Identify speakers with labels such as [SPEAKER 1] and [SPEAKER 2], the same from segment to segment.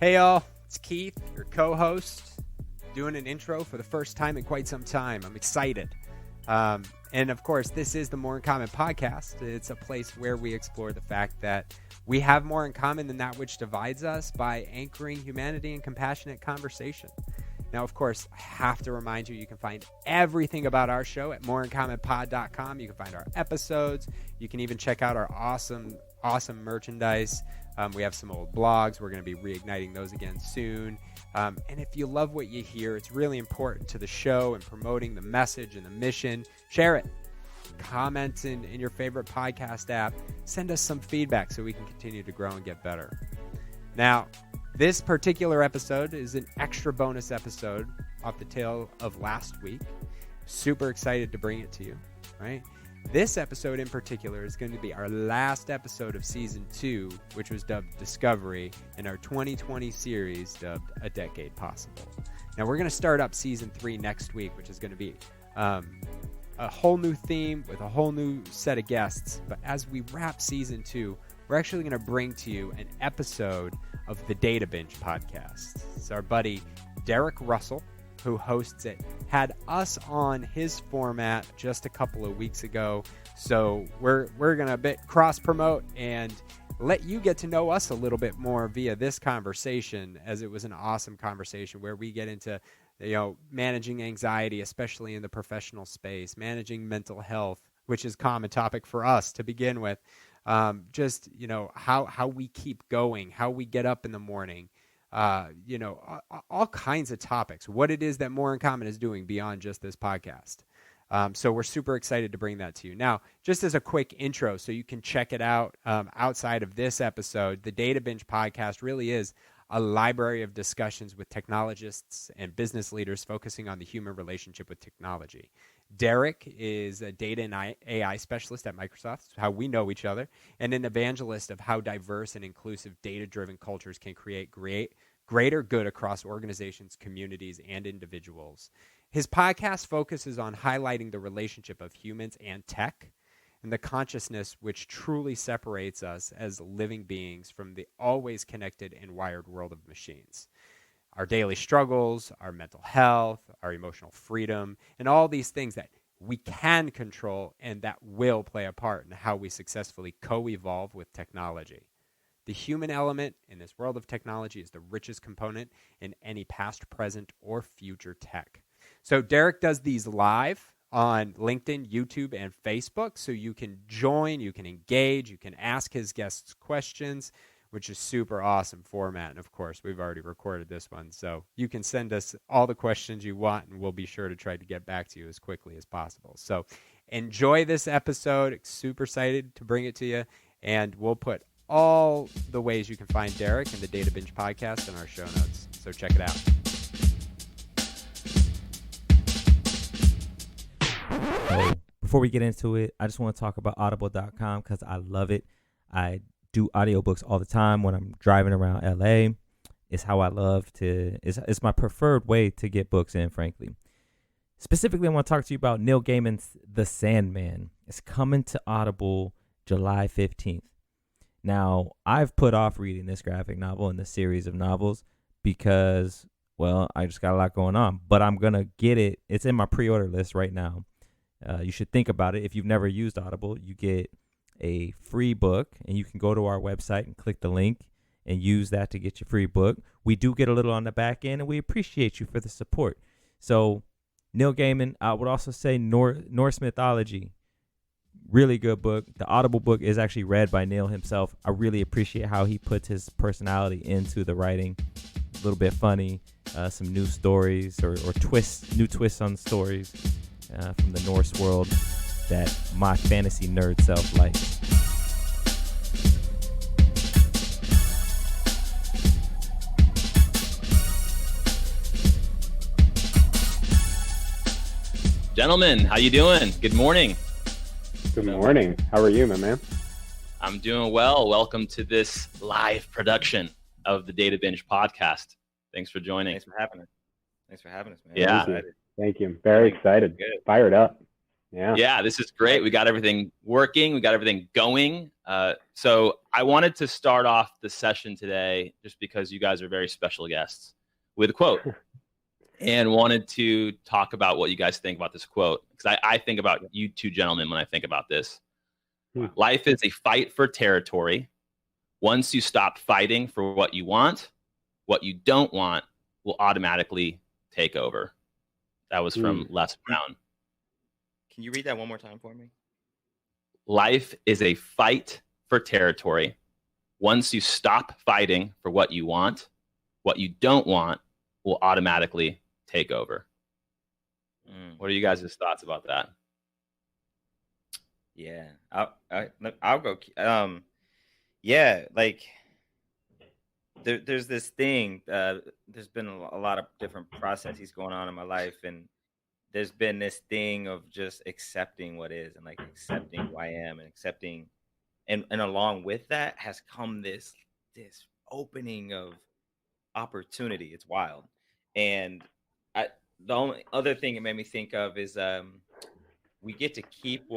[SPEAKER 1] Hey y'all, it's Keith, your co-host, doing an intro for the first time in quite some time. I'm excited. And of course, this is the More in Common podcast. It's a place where we explore the fact that we have more in common than that which divides us by anchoring humanity in compassionate conversation. Now, of course, I have to remind you, you can find everything about our show at moreincommonpod.com. You can find our episodes. You can even check out our awesome merchandise. We have some old blogs. We're going to be reigniting those again soon. And if you love what you hear, it's really important to the show and promoting the message and the mission. Share it. Comment in your favorite podcast app. Send us some feedback so we can continue to grow and get better. Now, this particular episode is an extra bonus episode off the tail of last week. Super excited to bring it to you, right? This episode in particular is going to be our last episode of Season 2, which was dubbed Discovery, in our 2020 series dubbed A Decade Possible. Now, we're going to start up Season 3 next week, which is going to be a whole new theme with a whole new set of guests. But as we wrap Season 2, we're actually going to bring to you an episode of the Data Binge Podcast. It's our buddy Derek Russell, who hosts it, had us on his format just a couple of weeks ago. So we're going to a bit cross-promote and let you get to know us a little bit more via this conversation, as it was an awesome conversation where we get into, managing anxiety, especially in the professional space, managing mental health, which is a common topic for us to begin with. How we keep going, how we get up in the morning, all kinds of topics, what it is that More in Common is doing beyond just this podcast. So we're super excited to bring that to you. Now, just as a quick intro, so you can check it out outside of this episode, the Data Binge Podcast really is a library of discussions with technologists and business leaders focusing on the human relationship with technology. Derek is a data and AI specialist at Microsoft, how we know each other, and an evangelist of how diverse and inclusive data-driven cultures can create greater good across organizations, communities, and individuals. His podcast focuses on highlighting the relationship of humans and tech and the consciousness which truly separates us as living beings from the always connected and wired world of machines. Our daily struggles, our mental health, our emotional freedom, and all these things that we can control and that will play a part in how we successfully co-evolve with technology. The human element in this world of technology is the richest component in any past, present, or future tech. So Derek does these live on LinkedIn, YouTube, and Facebook, so you can join, you can engage, you can ask his guests questions, which is super awesome format. And of course, we've already recorded this one, so you can send us all the questions you want, and we'll be sure to try to get back to you as quickly as possible. So enjoy this episode. Super excited to bring it to you, and we'll put all the ways you can find Derek and the Data Binge Podcast in our show notes. So check it out.
[SPEAKER 2] So before we get into it, I just want to talk about audible.com because I love it. I do audiobooks all the time when I'm driving around LA. It's how I love to, it's my preferred way to get books in, frankly. Specifically, I want to talk to you about Neil Gaiman's The Sandman. It's coming to Audible July 15th. Now, I've put off reading this graphic novel and this series of novels because, well, I just got a lot going on. But I'm going to get it. It's in my pre-order list right now. You should think about it. If you've never used Audible, you get a free book, and you can go to our website and click the link and use that to get your free book. We do get a little on the back end, and we appreciate you for the support. So Neil Gaiman, I would also say Norse mythology, really good book. The Audible book is actually read by Neil himself. I really appreciate how he puts his personality into the writing. A little bit funny, some new stories or new twists on stories from the Norse world that my fantasy nerd self likes.
[SPEAKER 3] Gentlemen, how you doing? Good morning.
[SPEAKER 1] Good morning. How are you, my man?
[SPEAKER 3] I'm doing well. Welcome to this live production of the Data Binge Podcast. Thanks for joining.
[SPEAKER 2] Thanks for having us, man.
[SPEAKER 3] Yeah.
[SPEAKER 1] Thank you. Very excited.
[SPEAKER 3] Good.
[SPEAKER 1] Fired up.
[SPEAKER 3] Yeah, this is great. We got everything working. We got everything going. So I wanted to start off the session today just because you guys are very special guests with a quote and wanted to talk about what you guys think about this quote. Because I think about you two gentlemen when I think about this. Life is a fight for territory. Once you stop fighting for what you don't want will automatically take over. That was from Les Brown.
[SPEAKER 2] Can you read that one more time for me?
[SPEAKER 3] Life is a fight for territory. Once you stop fighting for what you don't want will automatically take over. What are you guys' thoughts about that?
[SPEAKER 2] Yeah, I'll go. Yeah, like there's this thing. There's been a lot of different processes going on in my life, and there's been this thing of just accepting what is and like accepting who I am and accepting, and along with that has come this opening of opportunity. It's wild, and the only other thing it made me think of is we get to keep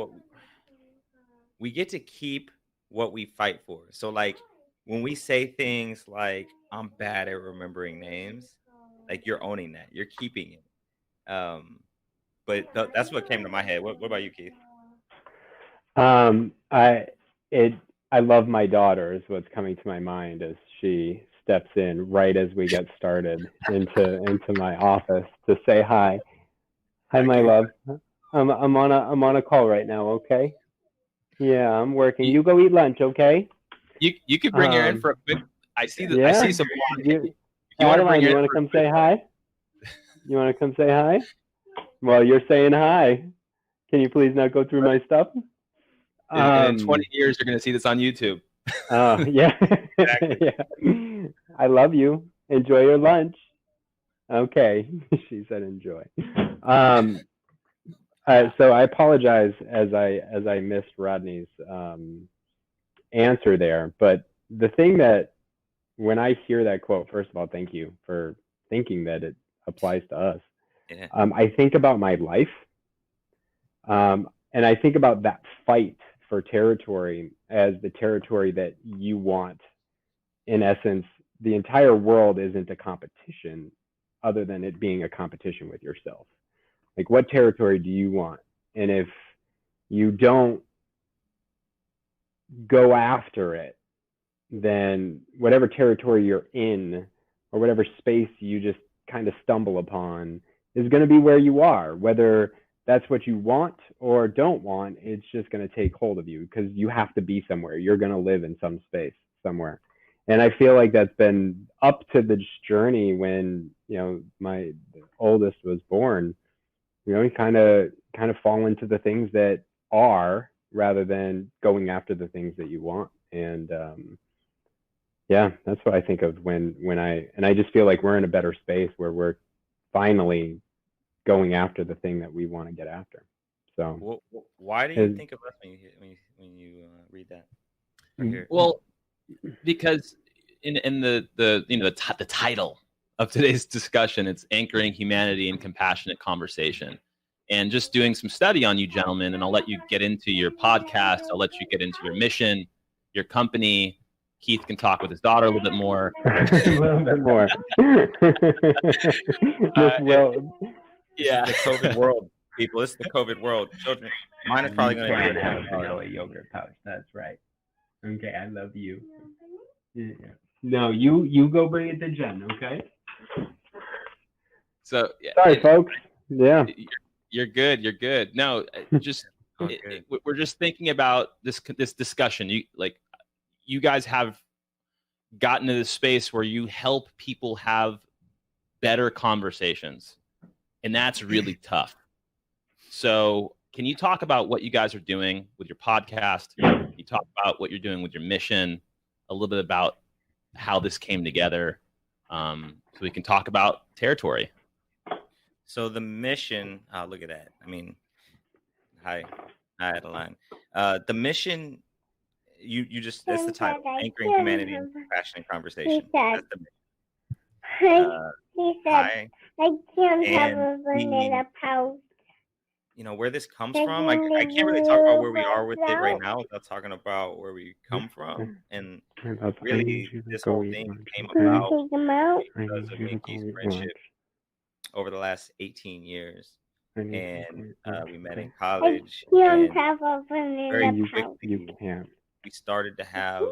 [SPEAKER 2] what we fight for. So like when we say things like I'm bad at remembering names, like you're owning that, you're keeping it. But that's what came to my head. What about you, Keith?
[SPEAKER 4] I love my daughter is what's coming to my mind as she steps in right as we get started into my office to say hi. Hi, my love. I'm on a call right now. Okay. Yeah, I'm working. You go eat lunch, okay?
[SPEAKER 3] You could bring her in for a quick. I see some.
[SPEAKER 4] You want to come say hi? You want to come say hi? Well, you're saying hi. Can you please not go through my stuff?
[SPEAKER 3] In 20 years, you're going to see this on YouTube.
[SPEAKER 4] Oh, yeah.
[SPEAKER 3] Exactly.
[SPEAKER 4] Yeah. I love you. Enjoy your lunch. Okay. She said enjoy. So I apologize as I missed Rodney's answer there. But the thing that when I hear that quote, first of all, thank you for thinking that it applies to us.
[SPEAKER 2] Yeah.
[SPEAKER 4] I think about my life, and I think about that fight for territory as the territory that you want. In essence, the entire world isn't a competition other than it being a competition with yourself. Like, what territory do you want? And if you don't go after it, then whatever territory you're in or whatever space you just kind of stumble upon is going to be where you are. Whether that's what you want or don't want, it's just going to take hold of you because you have to be somewhere. You're going to live in some space somewhere. And I feel like that's been up to this journey when, my oldest was born. You kind of fall into the things that are rather than going after the things that you want. And that's what I think of when I just feel like we're in a better space where we're finally going after the thing that we want to get after. So
[SPEAKER 2] why do you think of us when you read that? Right here?
[SPEAKER 3] Well, because in the title of today's discussion, it's anchoring humanity in compassionate conversation. And just doing some study on you gentlemen, and I'll let you get into your podcast. I'll let you get into your mission, your company. Keith can talk with his daughter a little bit more.
[SPEAKER 4] A little bit more.
[SPEAKER 3] Yeah.
[SPEAKER 2] The COVID world, people. This is the COVID world. Children, mine is probably going to
[SPEAKER 4] have a vanilla yogurt pouch. That's right. Okay, I love you. Yeah. No, you go bring it to Jen, okay?
[SPEAKER 3] So
[SPEAKER 4] sorry, folks. Yeah.
[SPEAKER 3] You're good. You're good. No, just we're just thinking about this discussion. You guys have gotten to this space where you help people have better conversations, and that's really tough. So, can you talk about what you guys are doing with your podcast? You talk about what you're doing with your mission, a little bit about how this came together, so we can talk about territory.
[SPEAKER 2] So the mission, look at that. I mean, hi Adeline. The mission, you just, that's the title, Anchoring Humanity in Compassionate Conversation. That's the mission.
[SPEAKER 5] He said,
[SPEAKER 2] hi.
[SPEAKER 5] I can't have a vanilla pouch.
[SPEAKER 2] where this comes from. I can't really talk about where we are with it right now without talking about where we come from. And really, this whole thing came about because of me and Keith's friendship over the last 18 years. And we met in college. And very quickly, we started to have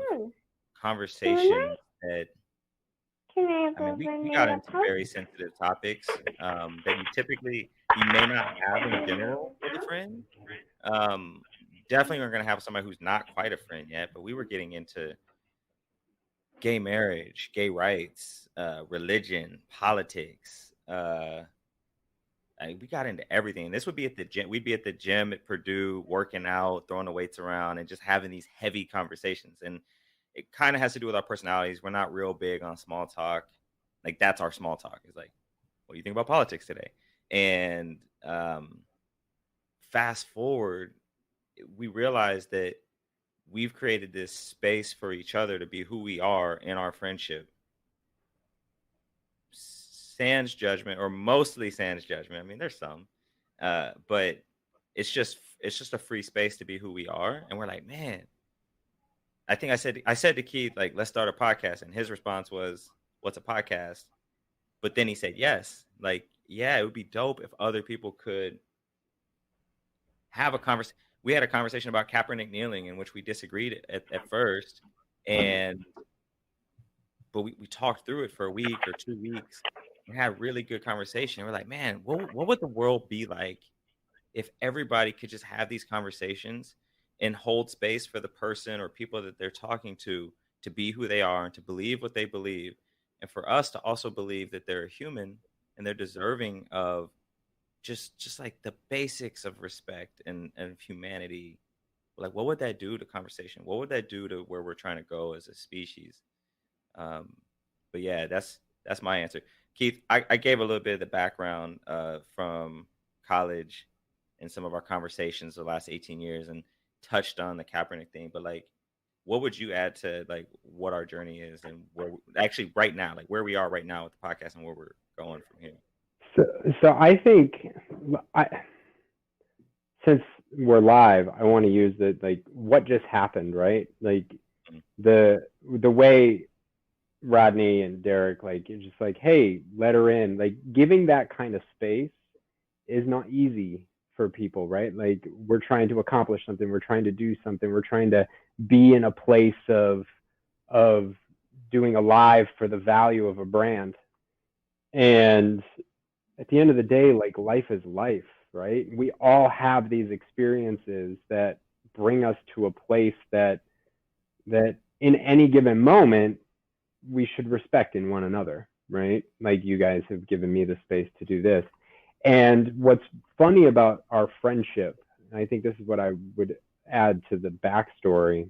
[SPEAKER 2] conversations that, we got into very sensitive topics that you may not have in general with a friend. Definitely we're going to have somebody who's not quite a friend yet, but we were getting into gay marriage, gay rights, religion, politics. We got into everything. This would be at the gym. We'd be at the gym at Purdue, working out, throwing the weights around, and just having these heavy conversations. And it kind of has to do with our personalities. We're not real big on small talk. Like, that's our small talk. It's like, what do you think about politics today? And fast forward, we realized that we've created this space for each other to be who we are in our friendship. Sans judgment, or mostly sans judgment. I mean, there's some, but it's just a free space to be who we are. And we're like, man, I think I said to Keith, like, let's start a podcast. And his response was, what's a podcast? But then he said, yes. Like, yeah, it would be dope if other people could have a conversation. We had a conversation about Kaepernick kneeling, in which we disagreed at first. But we talked through it for a week or 2 weeks and had really good conversation. We're like, man, what would the world be like if everybody could just have these conversations and hold space for the person or people that they're talking to be who they are and to believe what they believe, and for us to also believe that they're human and they're deserving of just like the basics of respect and humanity. Like, what would that do to conversation? What would that do to where we're trying to go as a species? But yeah, that's my answer. Keith, I gave a little bit of the background from college and some of our conversations the last 18 years and touched on the Kaepernick thing, but like, what would you add to like what our journey is and where actually right now, like where we are right now with the podcast and where we're going from here?
[SPEAKER 4] So I think since we're live, I want to use like what just happened, right? Like the way Rodney and Derek, like, it's just like, hey, let her in. Like, giving that kind of space is not easy for people, right? Like, we're trying to accomplish something, we're trying to do something, we're trying to be in a place of doing a live for the value of a brand. And at the end of the day, like, life is life, right? We all have these experiences that bring us to a place that in any given moment we should respect in one another, right? Like, you guys have given me the space to do this. And what's funny about our friendship, and I think this is what I would add to the backstory,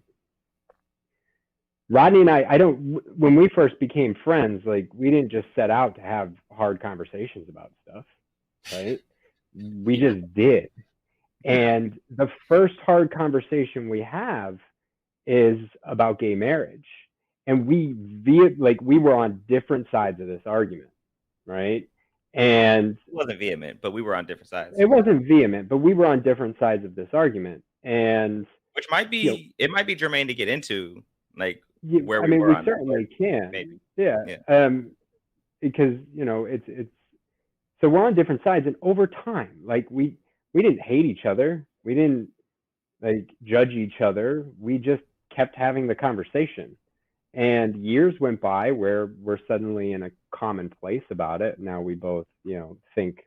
[SPEAKER 4] Rodney and I when we first became friends, like, we didn't just set out to have hard conversations about stuff, right? We just did. And the first hard conversation we have is about gay marriage. And we were on different sides of this argument, right? And
[SPEAKER 2] it wasn't vehement, but we were on different sides.
[SPEAKER 4] It wasn't vehement, but we were on different sides of this argument. And
[SPEAKER 2] which might be, it might be germane to get into, like, where
[SPEAKER 4] we
[SPEAKER 2] were on
[SPEAKER 4] certainly can.
[SPEAKER 2] Maybe.
[SPEAKER 4] Yeah. Because, it's so we're on different sides, and over time, like, we didn't hate each other. We didn't like judge each other. We just kept having the conversation. And years went by where we're suddenly in a common place about it. Now we both, think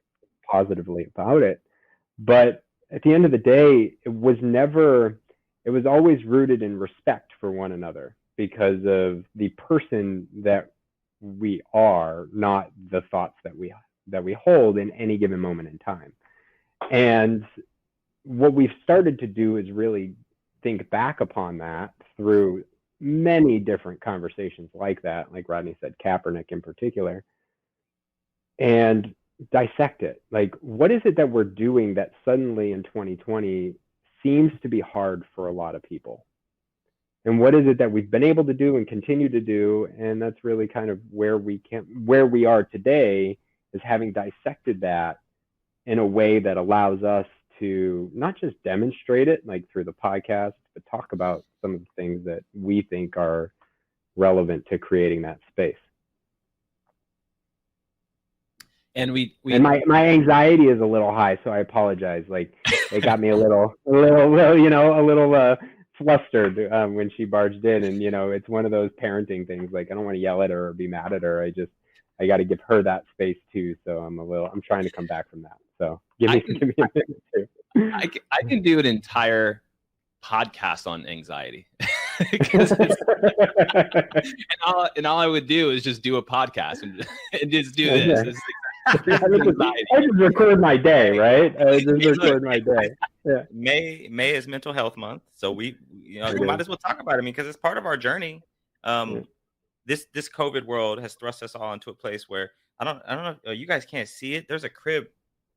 [SPEAKER 4] positively about it. But at the end of the day, it was always rooted in respect for one another because of the person that we are, not the thoughts that we hold in any given moment in time. And what we've started to do is really think back upon that through many different conversations like that, like Rodney said, Kaepernick in particular, and dissect it. Like, what is it that we're doing that suddenly in 2020 seems to be hard for a lot of people? And what is it that we've been able to do and continue to do? And that's really kind of where we are today, is having dissected that in a way that allows us to not just demonstrate it like through the podcast, but talk about some of the things that we think are relevant to creating that space.
[SPEAKER 3] And
[SPEAKER 4] and my anxiety is a little high, so I apologize. Like, it got me a little flustered when she barged in, and it's one of those parenting things. Like, I don't want to yell at her or be mad at her. I got to give her that space too. So I'm trying to come back from that. So give me a minute too.
[SPEAKER 3] I can do an entire podcast on anxiety. and all I would do is just do a podcast and just do this.
[SPEAKER 4] Okay. I just record my day, right? I just record my day. Yeah.
[SPEAKER 2] May is Mental Health Month, so we might as well talk about it. I mean, because it's part of our journey. This COVID world has thrust us all into a place where I don't know. You guys can't see it. There's a crib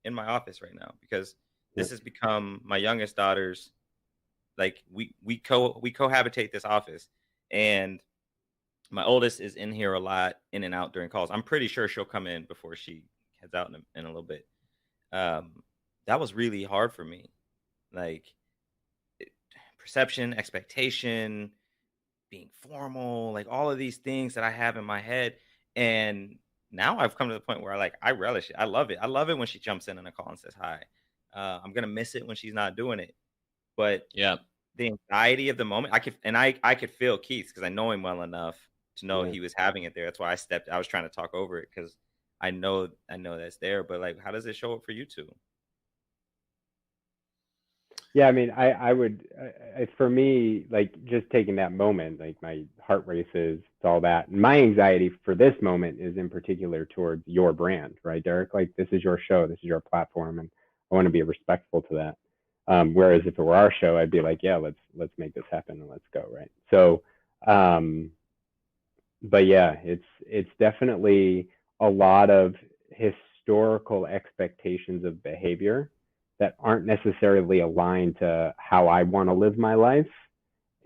[SPEAKER 2] in my office right now because this has become my youngest daughter's. Like we cohabitate this office, and my oldest is in here a lot, in and out during calls. I'm pretty sure she'll come in before she heads out in a little bit. That was really hard for me. Like perception, expectation, being formal, like all of these things that I have in my head. And now I've come to the point where I relish it. I love it. I love it when she jumps in on a call and says hi. I'm going to miss it when she's not doing it. But
[SPEAKER 3] yeah,
[SPEAKER 2] the anxiety of the moment, I could feel Keith because I know him well enough to know he was having it there. That's why I was trying to talk over it because I know that's there. But like, how does it show up for you two?
[SPEAKER 4] Yeah, I mean, I would, for me, like just taking that moment, like my heart races, it's all that. My anxiety for this moment is in particular towards your brand, right, Derek? Like, this is your show, this is your platform, and I want to be respectful to that. Whereas if it were our show, I'd be like, yeah, let's make this happen and let's go, right? So, but yeah, it's definitely a lot of historical expectations of behavior that aren't necessarily aligned to how I want to live my life.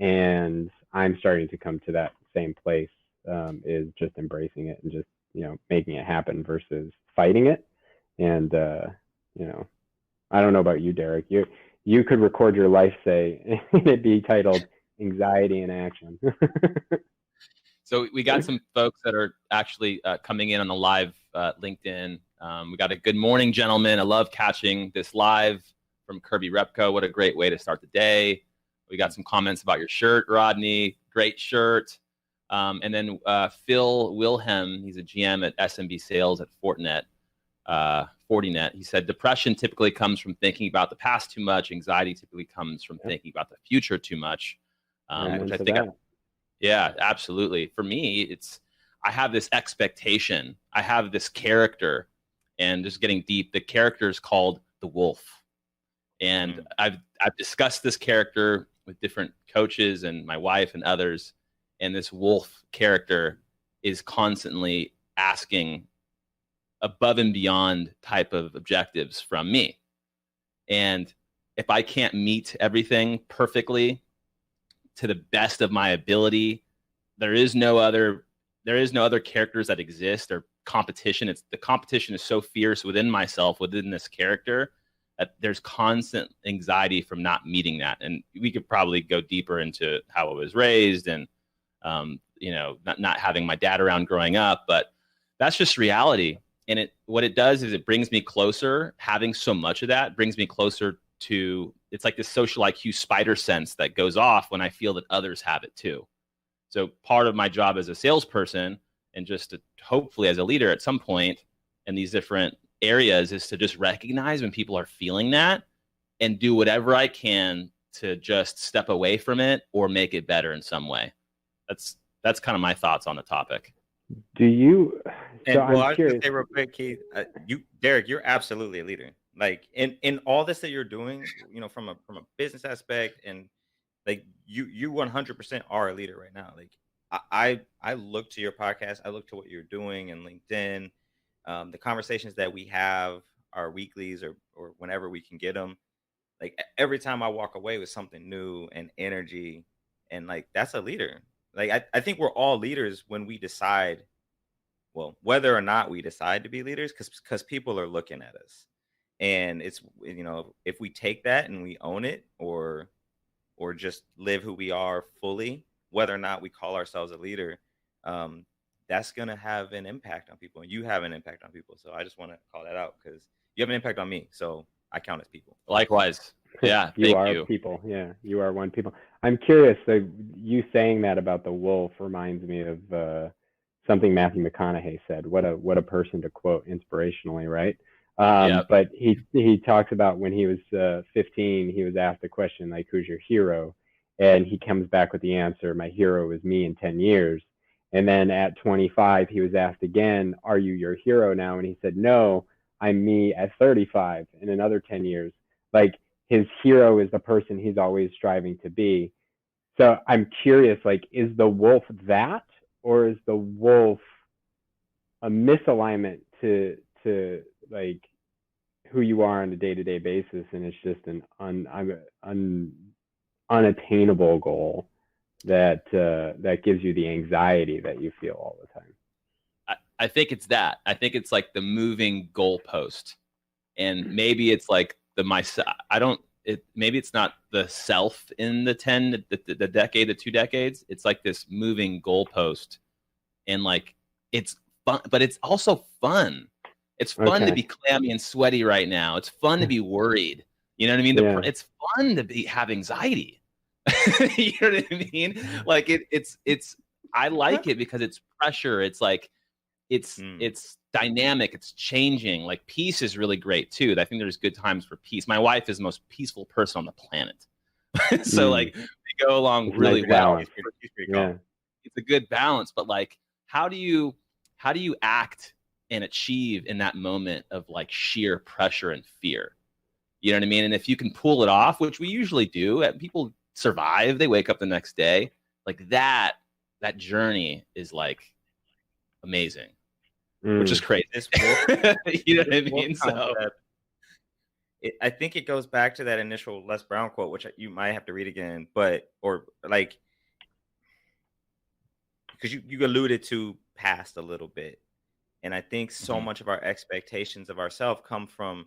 [SPEAKER 4] And I'm starting to come to that same place, is just embracing it and just, making it happen versus fighting it. And, I don't know about you, Derek. You could record your life, say, and it'd be titled Anxiety in Action.
[SPEAKER 3] So we got some folks that are actually coming in on the live LinkedIn. We got a good morning, gentlemen. I love catching this live from Kirby Repco. What a great way to start the day. We got some comments about your shirt, Rodney. Great shirt. And then Phil Wilhelm, he's a GM at SMB Sales at Fortinet. He said, depression typically comes from thinking about the past too much. Anxiety typically comes from thinking about the future too much. Which I think, yeah, absolutely. For me, I have this expectation. I have this character, and just getting deep, the character is called the wolf. And I've discussed this character with different coaches and my wife and others. And this wolf character is constantly asking above and beyond type of objectives from me. And if I can't meet everything perfectly to the best of my ability, there is no other characters that exist or competition. The competition is so fierce within myself, within this character, that there's constant anxiety from not meeting that. And we could probably go deeper into how I was raised and, not having my dad around growing up, but that's just reality. And what it does is it brings me closer. Having so much of that brings me closer to, it's like this social IQ spider sense that goes off when I feel that others have it too. So part of my job as a salesperson, and just to, hopefully as a leader at some point in these different areas, is to just recognize when people are feeling that and do whatever I can to just step away from it or make it better in some way. That's kind of my thoughts on the topic.
[SPEAKER 4] Do you?
[SPEAKER 2] And I was going to say real quick, Keith, Derek, you're absolutely a leader. Like in all this that you're doing, from a business aspect, and like you 100% are a leader right now. Like I look to your podcast, I look to what you're doing in LinkedIn, the conversations that we have, our weeklies or whenever we can get them. Like every time I walk away with something new and energy, and like that's a leader. Like I think we're all leaders when we decide, well, whether or not we decide to be leaders, because people are looking at us. And it's, if we take that and we own it, or just live who we are fully, whether or not we call ourselves a leader, that's going to have an impact on people, and you have an impact on people. So I just want to call that out, because you have an impact on me. So I count as people.
[SPEAKER 3] Likewise. Yeah.
[SPEAKER 4] You are
[SPEAKER 3] you.
[SPEAKER 4] people. Yeah, you are one people. I'm curious. So you saying that about the wolf reminds me of something Matthew McConaughey said. What a person to quote inspirationally, right?
[SPEAKER 3] Yep.
[SPEAKER 4] But he talks about when he was 15, he was asked a question like, "Who's your hero?" And he comes back with the answer, "My hero is me in 10 years." And then at 25, he was asked again, "Are you your hero now?" And he said, "No, I'm me at 35 in another 10 years." Like, his hero is the person he's always striving to be. So I'm curious, like, is the wolf that, or is the wolf a misalignment to like who you are on a day-to-day basis, and it's just an unattainable goal that gives you the anxiety that you feel all the time?
[SPEAKER 3] I think it's that. I think it's like the moving goalpost, and maybe it's like maybe it's not the self in the decade, the 2 decades. It's like this moving goalpost, and like, it's fun, but it's also fun. It's fun to be clammy and sweaty right now. It's fun to be worried. You know what I mean? It's fun to have anxiety. You know what I mean? Like, it's I like it because it's pressure. It's like, it's dynamic. It's changing. Like, peace is really great too. I think there's good times for peace. My wife is the most peaceful person on the planet. So like, we go along really well. It's a good balance, but like, how do you act and achieve in that moment of like sheer pressure and fear? You know what I mean? And if you can pull it off, which we usually do, people survive, they wake up the next day, like that journey is like amazing, which is crazy. You know what I mean? So
[SPEAKER 2] I think it goes back to that initial Les Brown quote, which you might have to read again, because you alluded to past a little bit. And I think so much of our expectations of ourselves come from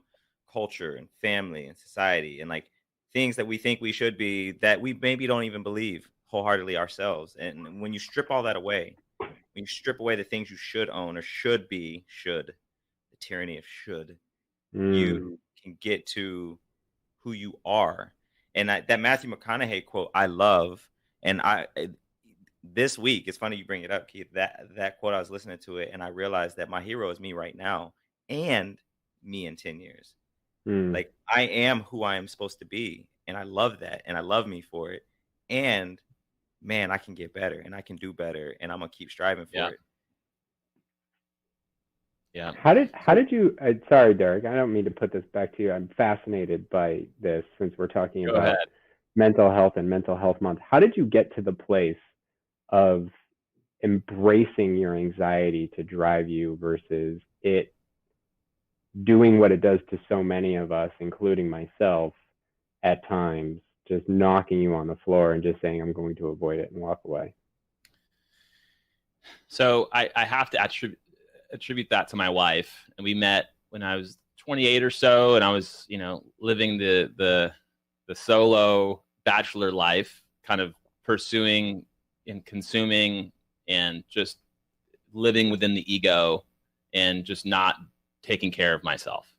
[SPEAKER 2] culture and family and society, and like things that we think we should be, that we maybe don't even believe wholeheartedly ourselves. And when you strip all that away, when you strip away the things you should own or should be, the tyranny of should, you can get to who you are. And that Matthew McConaughey quote I love. And this week, it's funny you bring it up, Keith, that quote, I was listening to it and I realized that my hero is me right now and me in 10 years. Like, I am who I am supposed to be. And I love that. And I love me for it. And man, I can get better and I can do better. And I'm going to keep striving for it.
[SPEAKER 3] Yeah.
[SPEAKER 4] How did you, sorry, Derek, I don't mean to put this back to you. I'm fascinated by this since we're talking about mental health and Mental Health Month. How did you get to the place of embracing your anxiety to drive you versus it doing what it does to so many of us, including myself, at times, just knocking you on the floor and just saying, "I'm going to avoid it," and walk away?
[SPEAKER 3] So I have to attribute that to my wife. And we met when I was 28 or so, and I was, living the solo bachelor life, kind of pursuing and consuming and just living within the ego and just not taking care of myself.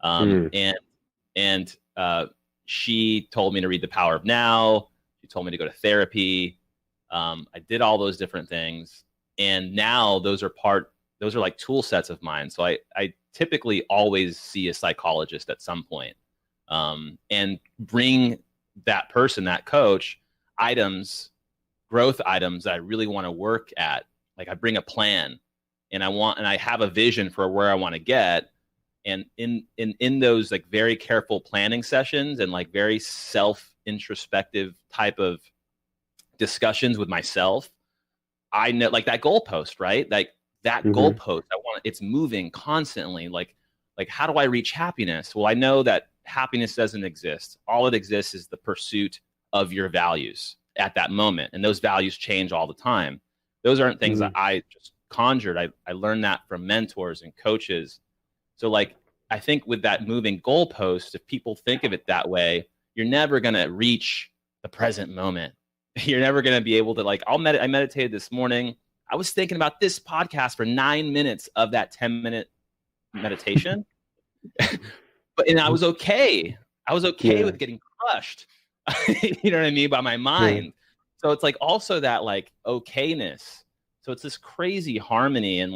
[SPEAKER 3] And she told me to read The Power of Now. She told me to go to therapy. I did all those different things. And now those are like tool sets of mine. So I typically always see a psychologist at some point, and bring that person, that coach, growth items that I really want to work at. Like, I bring a plan and I have a vision for where I want to get. And in those like very careful planning sessions and like very self-introspective type of discussions with myself, I know, like, that goalpost, right? Like that goalpost, it's moving constantly. Like, how do I reach happiness? Well, I know that happiness doesn't exist. All it exists is the pursuit of your values at that moment. And those values change all the time. Those aren't things that I just conjured. I learned that from mentors and coaches. So like, I think with that moving goalpost, if people think of it that way, you're never going to reach the present moment. You're never going to be able to I meditated this morning. I was thinking about this podcast for 9 minutes of that 10-minute meditation. And I was okay. I was okay with getting crushed. You know what I mean? By my mind. Yeah. So it's also that okayness. So it's this crazy harmony. And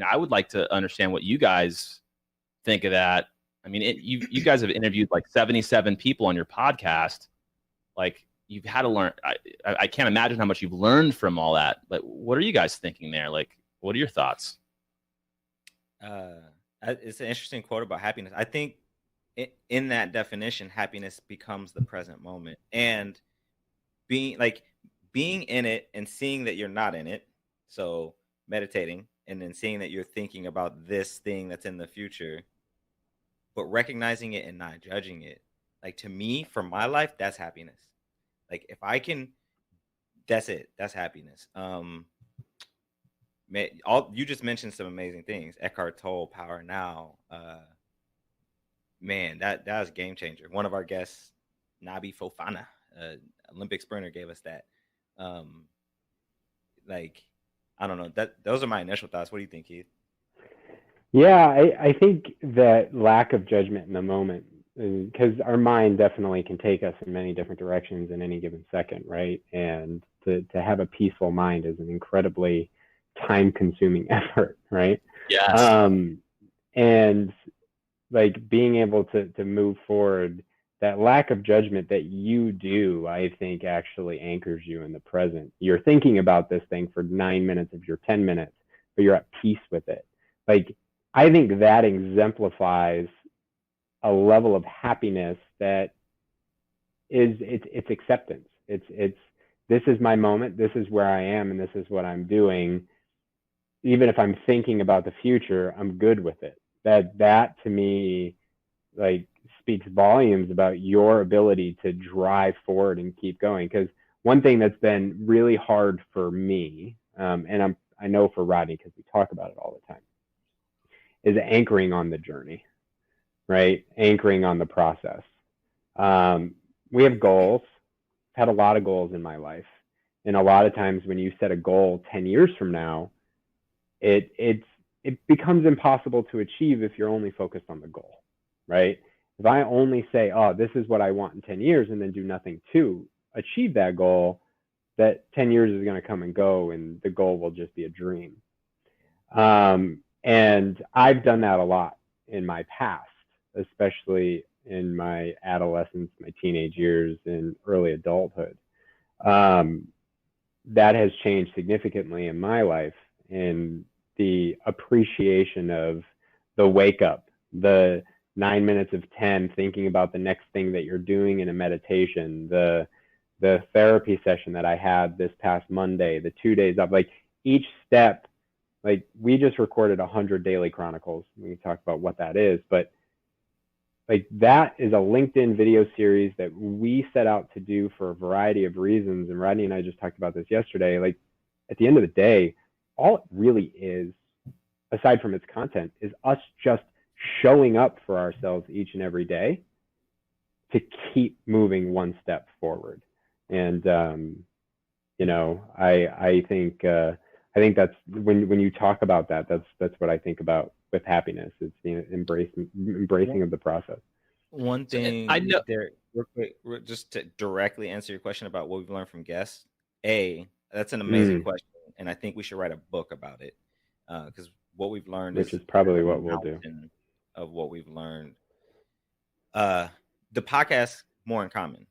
[SPEAKER 3] I would like to understand what you guys think of that. I mean, you guys have interviewed 77 people on your podcast. You've had to learn. I can't imagine how much you've learned from all that. But what are you guys thinking there? What are your thoughts?
[SPEAKER 2] It's an interesting quote about happiness. I think in that definition, happiness becomes the present moment, and being in it and seeing that you're not in it. So meditating and then seeing that you're thinking about this thing that's in the future, but recognizing it and not judging it. To me, for my life, that's happiness. If I can, that's it. That's happiness. You just mentioned some amazing things. Eckhart Tolle, Power Now. Man, that was a game changer. One of our guests, Nabi Fofana, Olympic sprinter, gave us that. I don't know. Those are my initial thoughts. What do you think, Keith?
[SPEAKER 4] Yeah, I think that lack of judgment in the moment, because our mind definitely can take us in many different directions in any given second, right? And to have a peaceful mind is an incredibly time-consuming effort, right?
[SPEAKER 3] Yes.
[SPEAKER 4] And being able to move forward, that lack of judgment that you do, I think actually anchors you in the present. You're thinking about this thing for 9 minutes of your 10 minutes, but you're at peace with it. I think that exemplifies a level of happiness that it's acceptance. It's this is my moment, this is where I am, and this is what I'm doing. Even if I'm thinking about the future, I'm good with it. That to me speaks volumes about your ability to drive forward and keep going. Because one thing that's been really hard for me, and I know for Rodney, because we talk about it all the time, is anchoring on the journey, right? Anchoring on the process. We have goals. I've had a lot of goals in my life. And a lot of times when you set a goal 10 years from now, it becomes impossible to achieve if you're only focused on the goal, right? If I only say, oh, this is what I want in 10 years and then do nothing to achieve that goal, that 10 years is going to come and go and the goal will just be a dream. And I've done that a lot in my past, especially in my adolescence, my teenage years, and early adulthood. That has changed significantly in my life, in the appreciation of the wake up, the 9 minutes of 10 thinking about the next thing that you're doing in a meditation, the therapy session that I had this past Monday, the 2 days up, each step. We just recorded 100 Daily Chronicles. We can talk about what that is, but that is a LinkedIn video series that we set out to do for a variety of reasons. And Rodney and I just talked about this yesterday. At the end of the day, all it really is, aside from its content, is us just showing up for ourselves each and every day to keep moving one step forward. And, I think that's when you talk about that, that's what I think about with happiness. It's the embracing of the process.
[SPEAKER 2] One thing I know there, real quick, just to directly answer your question about what we've learned from guests. That's an amazing question, and I think we should write a book about it, because what we've learned,
[SPEAKER 4] which is probably what we'll do,
[SPEAKER 2] of what we've learned. The podcast More in Common,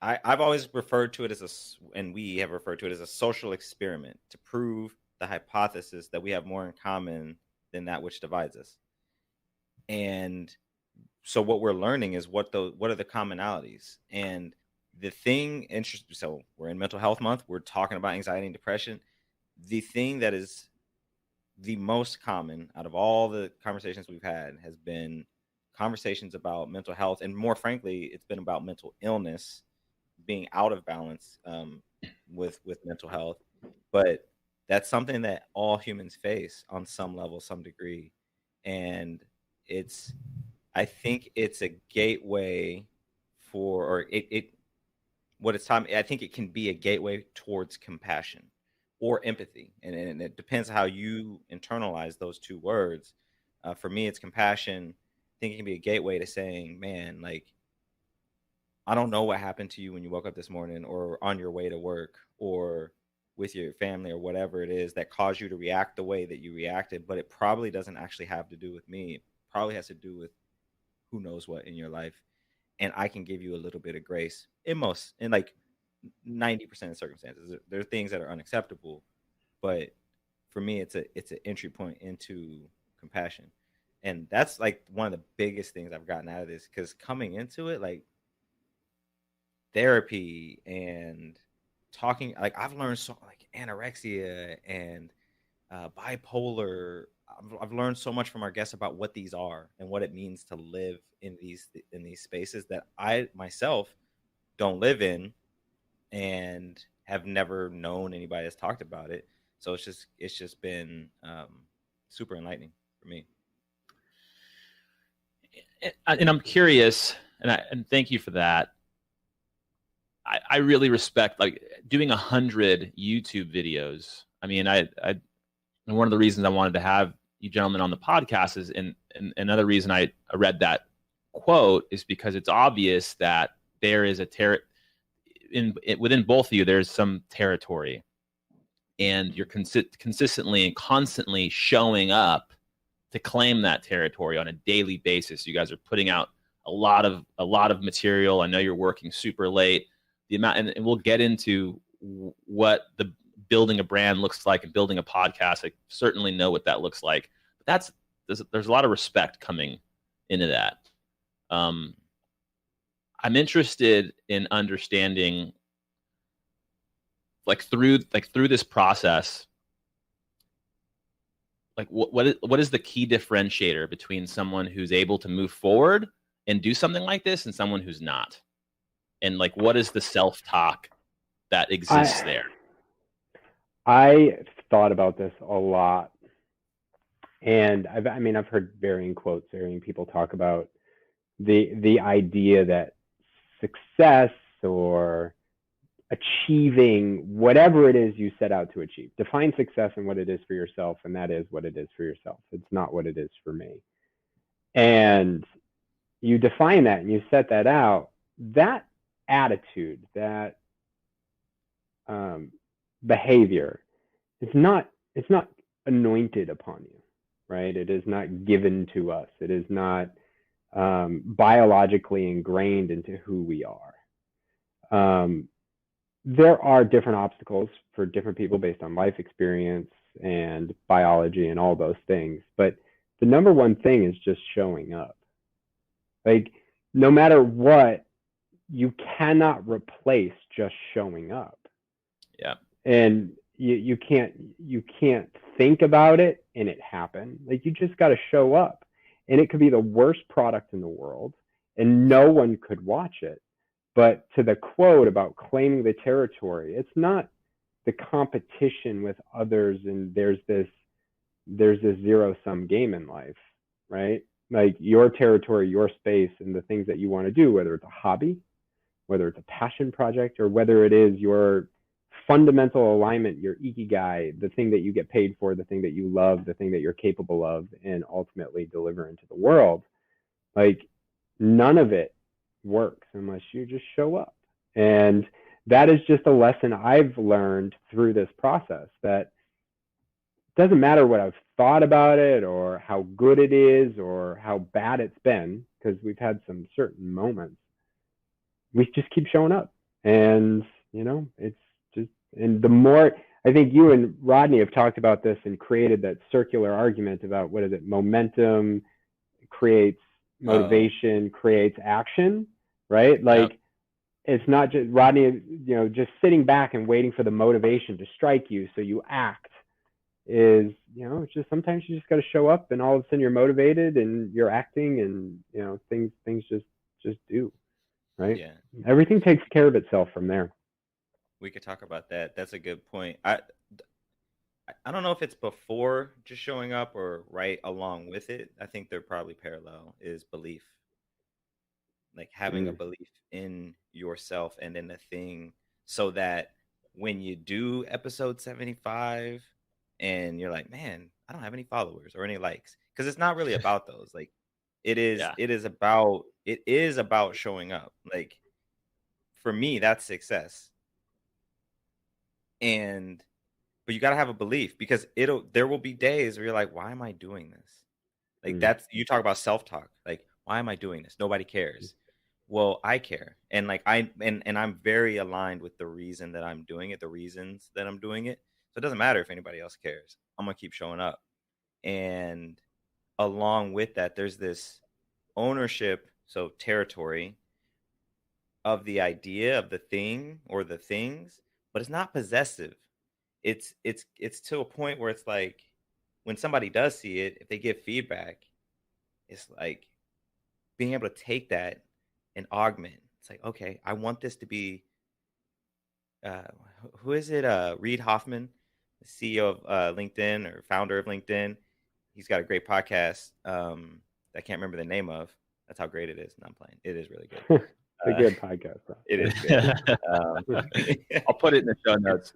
[SPEAKER 2] I've always referred to it as and we have referred to it as a social experiment to prove the hypothesis that we have more in common than that which divides us. And so what we're learning is what are the commonalities. And the thing interesting, so we're in Mental Health Month, we're talking about anxiety and depression. The thing that is the most common out of all the conversations we've had has been conversations about mental health, and more frankly, it's been about mental illness, being out of balance with mental health. But that's something that all humans face on some level, some degree. And I think it's a gateway for, or what it's time. I think it can be a gateway towards compassion or empathy, and it depends how you internalize those two words. For me, it's compassion. I think it can be a gateway to saying, man, like, I don't know what happened to you when you woke up this morning, or on your way to work, or with your family, or whatever it is that caused you to react the way that you reacted. But it probably doesn't actually have to do with me. It probably has to do with who knows what in your life. And I can give you a little bit of grace in like 90% of circumstances. There are things that are unacceptable, but for me, it's an entry point into compassion. And that's like one of the biggest things I've gotten out of this, because coming into it, like, therapy and talking, like, I've learned so, like, anorexia and bipolar. I've learned so much from our guests about what these are and what it means to live in these spaces that I myself don't live in and have never known anybody that's talked about it. So it's just been super enlightening for me.
[SPEAKER 3] And I'm curious, and thank you for that. I really respect, like, doing 100 YouTube videos. I mean, and one of the reasons I wanted to have you gentlemen on the podcast is, and another reason I read that quote is because it's obvious that there is within both of you, there's some territory, and you're consistently and constantly showing up to claim that territory on a daily basis. You guys are putting out a lot of material. I know you're working super late. The amount, and we'll get into what the building a brand looks like and building a podcast. I certainly know what that looks like. But there's a lot of respect coming into that. I'm interested in understanding, like, through this process, like, what is the key differentiator between someone who's able to move forward and do something like this and someone who's not? And, like, what is the self-talk that exists there?
[SPEAKER 4] I thought about this a lot, and I've heard varying quotes, varying people talk about the idea that success or achieving whatever it is you set out to achieve, define success and what it is for yourself, and that is what it is for yourself. It's not what it is for me. And you define that and you set that out. That attitude, that behavior, it's not anointed upon you, right? It is not given to us. It is not biologically ingrained into who we are. There are different obstacles for different people based on life experience and biology and all those things, but the number one thing is just showing up. Like, no matter what, you cannot replace just showing up.
[SPEAKER 3] Yeah.
[SPEAKER 4] And you can't think about it and it happen. Like, you just got to show up, and it could be the worst product in the world and no one could watch it. But to the quote about claiming the territory, it's not the competition with others and there's this zero-sum game in life, right? Like, your territory, your space, and the things that you want to do, whether it's a hobby, whether it's a passion project, or whether it is your fundamental alignment, your ikigai, the thing that you get paid for, the thing that you love, the thing that you're capable of, and ultimately deliver into the world. Like, none of it works unless you just show up. And that is just a lesson I've learned through this process, that it doesn't matter what I've thought about it or how good it is or how bad it's been, because we've had some certain moments. We just keep showing up. And, it's just, and the more, I think you and Rodney have talked about this and created that circular argument about, what is it? Momentum creates motivation, creates action, right? Like, yep. It's not just Rodney, just sitting back and waiting for the motivation to strike you so you act. Is, it's just, sometimes you just got to show up, and all of a sudden you're motivated and you're acting, and things just do, right?
[SPEAKER 2] Yeah.
[SPEAKER 4] Everything takes care of itself from there.
[SPEAKER 2] We could talk about that. That's a good point. I don't know if it's before just showing up or right along with it. I think they're probably parallel, is belief. Like having a belief in yourself and in the thing, so that when you do episode 75 and you're like, man, I don't have any followers or any likes, because it's not really about those. Like it is about showing up. Like for me, that's success. But you got to have a belief, because there will be days where you're like, why am I doing this? Like that's, you talk about self-talk. Like, why am I doing this? Nobody cares. Well, I care. And like I'm very aligned with the reason that I'm doing it, the reasons that I'm doing it. So it doesn't matter if anybody else cares. I'm going to keep showing up. And along with that, there's this ownership, so territory of the idea of the thing or the things, but it's not possessive. It's to a point where it's like, when somebody does see it, if they give feedback, it's like being able to take that and augment. It's like, okay, I want this to be, who is it? Reid Hoffman, the CEO of LinkedIn, or founder of LinkedIn. He's got a great podcast. I can't remember the name of. That's how great it is. No, I'm playing. It is really good.
[SPEAKER 4] It's a good podcast, bro.
[SPEAKER 2] It is good.
[SPEAKER 3] I'll put it in the show notes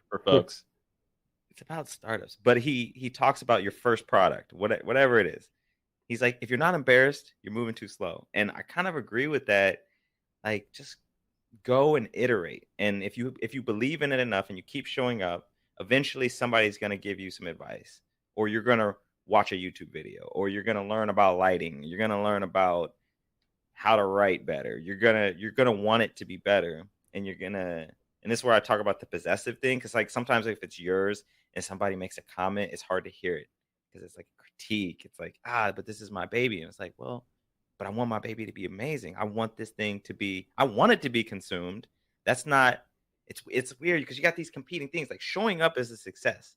[SPEAKER 3] for folks.
[SPEAKER 2] It's about startups, but he talks about your first product, whatever it is. He's like, if you're not embarrassed, you're moving too slow. And I kind of agree with that. Like, just go and iterate. And if you believe in it enough and you keep showing up, eventually somebody's going to give you some advice, or you're going to watch a YouTube video, or you're going to learn about lighting. You're going to learn about how to write better. You're going to want it to be better. And and this is where I talk about the possessive thing. Cause like sometimes if it's yours and somebody makes a comment, it's hard to hear it, because it's like a critique. It's like, but this is my baby. And it's like, well, but I want my baby to be amazing. I want it to be consumed. That's not, it's weird, because you got these competing things. Like showing up is a success,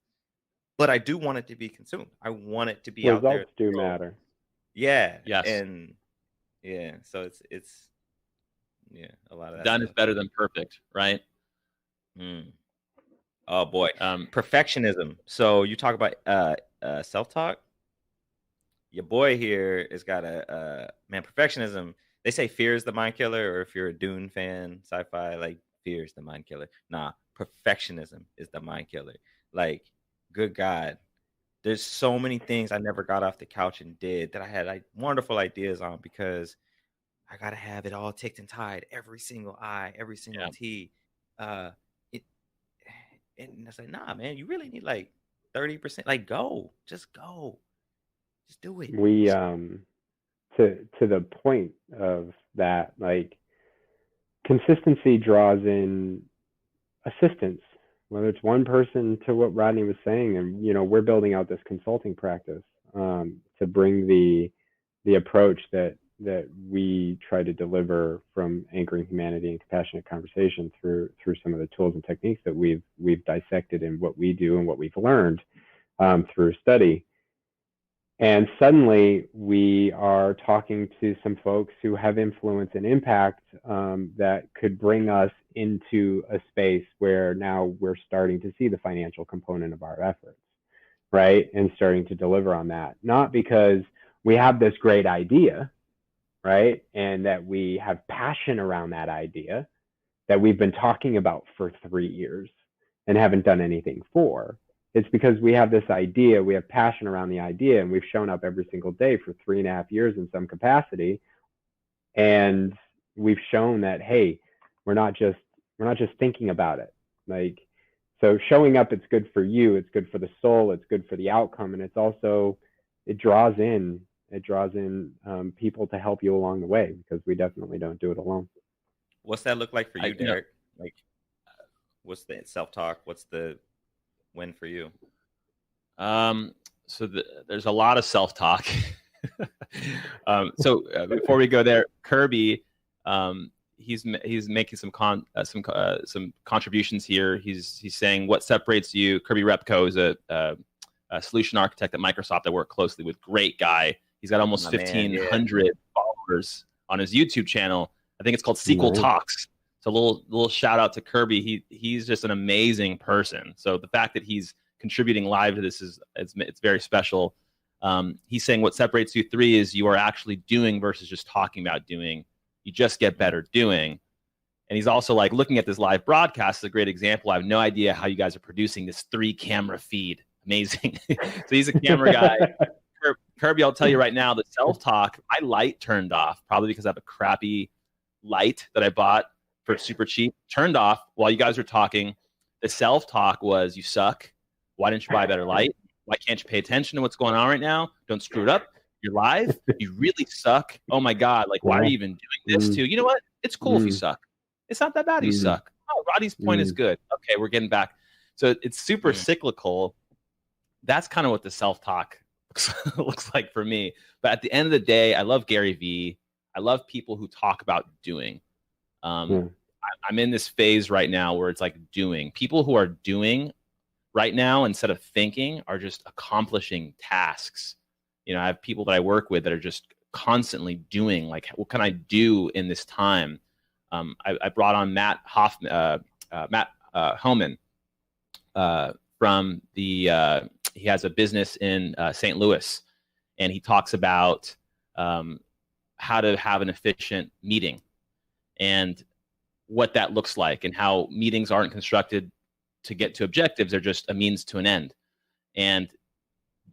[SPEAKER 2] but I do want it to be consumed. I want it to be out there.
[SPEAKER 4] Results do matter.
[SPEAKER 2] Yeah.
[SPEAKER 3] Yes.
[SPEAKER 2] And yeah, so it's a lot of that
[SPEAKER 3] Done
[SPEAKER 2] stuff.
[SPEAKER 3] is better than perfect, right?
[SPEAKER 2] Oh boy. Perfectionism. So you talk about self-talk. Your boy here has got perfectionism. They say fear is the mind killer, or if you're a Dune fan, sci-fi, like fear is the mind killer. Nah, perfectionism is the mind killer. Like, good God, there's so many things I never got off the couch and did that I had like wonderful ideas on, because I gotta have it all ticked and tied, every single I, every single T. And it's like, nah, man, you really need like 30%. Like, just go, just do it.
[SPEAKER 4] We to the point of that, like, consistency draws in assistance, whether it's one person, to what Rodney was saying. And we're building out this consulting practice to bring the approach that we try to deliver from anchoring humanity and compassionate conversation through some of the tools and techniques that we've dissected in what we do and what we've learned through study. And suddenly we are talking to some folks who have influence and impact that could bring us into a space where now we're starting to see the financial component of our efforts, right? And starting to deliver on that. Not because we have this great idea, right? And that we have passion around that idea that we've been talking about for 3 years and haven't done anything for. It's because we have this idea, we have passion around the idea, and we've shown up every single day for 3.5 years in some capacity. And we've shown that, hey, we're not just thinking about it. Like, so showing up, it's good for you, it's good for the soul, it's good for the outcome, and it's also, it draws in people to help you along the way, because we definitely don't do it alone.
[SPEAKER 2] What's that look like for you, Derek? Like, what's the self-talk? What's the win for you?
[SPEAKER 3] So there's a lot of self-talk. So before we go there, Kirby, he's making some contributions here. He's saying, what separates you? Kirby Repko is a solution architect at Microsoft that worked closely with. Great guy. He's got almost 1,500 followers on his YouTube channel. I think it's called SQL Talks. So a little shout out to Kirby. He's just an amazing person. So the fact that he's contributing live to this is it's very special. He's saying what separates you three is you are actually doing versus just talking about doing. You just get better doing. And he's also like, looking at this live broadcast is a great example. I have no idea how you guys are producing this 3-camera feed. Amazing. So he's a camera guy. Kirby, I'll tell you right now, the self-talk, my light turned off, probably because I have a crappy light that I bought for super cheap. Turned off while you guys were talking. The self-talk was, you suck. Why didn't you buy a better light? Why can't you pay attention to what's going on right now? Don't screw it up. You're live. You really suck. Oh my God. Like, why are you even doing this too? You know what? It's cool if you suck. It's not that bad if you suck. Oh, Rodney's point is good. Okay, we're getting back. So it's super cyclical. That's kind of what the self-talk looks like for me. But at the end of the day, I love Gary Vee. I love people who talk about doing. I'm in this phase right now where it's like doing. People who are doing right now instead of thinking are just accomplishing tasks. You know, I have people that I work with that are just constantly doing, like, what can I do in this time? I brought on Matt Hoffman, Homan from the, he has a business in St. Louis, and he talks about how to have an efficient meeting and what that looks like, and how meetings aren't constructed to get to objectives. They're just a means to an end. And